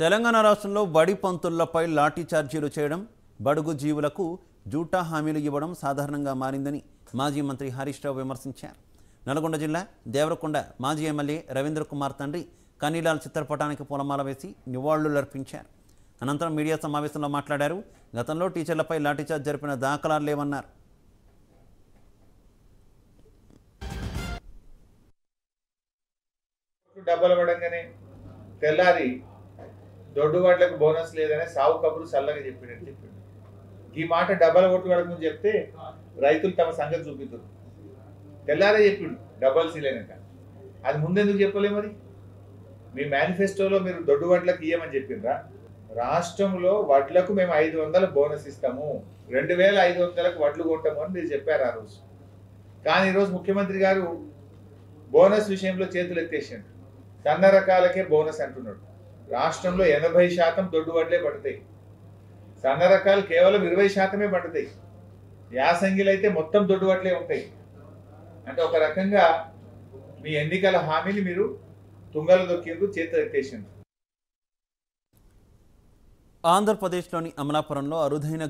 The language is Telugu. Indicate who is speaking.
Speaker 1: తెలంగాణ రాష్ట్రంలో బడి పంతుళ్లపై లాఠీ చార్జీలు చేయడం, బడుగు జీవులకు జూటా హామీలు ఇవ్వడం సాధారణంగా మారిందని మాజీ మంత్రి హరీష్ రావు విమర్శించారు. నల్గొండ జిల్లా దేవరకొండ మాజీ ఎమ్మెల్యే రవీంద్ర కుమార్ తండ్రి కన్నీలాల్ చిత్రపటానికి పూలమాల వేసి నివాళులర్పించారు. అనంతరం మీడియా సమావేశంలో మాట్లాడారు. గతంలో టీచర్లపై లాఠీచార్జ్ జరిపిన దాఖలాలు లేవన్నారు.
Speaker 2: డబ్బులు పడంగానే తెల్లారి దొడ్డువాట్లకు బోనస్ లేదనే సావు కబురు చల్లగా చెప్పిండు. ఈ మాట డబ్బలు కొట్టు పడకముందు చెప్తే రైతులు తమ సంగతి చూపిస్తారు. తెల్లారే చెప్పిండు డబ్బలు సీలేనక. అది ముందెందుకు చెప్పలే? మరి మీ మేనిఫెస్టోలో మీరు దొడ్డు వడ్లకు ఇయ్యమని చెప్పిండ్రా? రాష్ట్రంలో వడ్లకు మేము 500 బోనస్ ఇస్తాము, 2500కు వడ్లు కొంటాము అని మీరు చెప్పారు ఆ రోజు. కానీ ఈరోజు ముఖ్యమంత్రి గారు బోనస్ విషయంలో చేతులు ఎత్తేసిండు. సన్న రకాలకే బోనస్ అంటున్నాడు. రాష్ట్రంలో 80% దొడ్డు వడ్లే పడతాయి. సన్న రకాలు కేవలం 20% పడతాయి. యాసంగిలు అయితే మొత్తం దొడ్డు వడ్లే ఉంటాయి. అంటే ఒక రకంగా మీ ఎన్నికల హామీని మీరు తుంగలు దొక్కిండ్రు, చేతులు ఎత్తేసిండ్రు.
Speaker 1: ఆంధ్రప్రదేశ్లోని అమలాపురంలో అరుదైన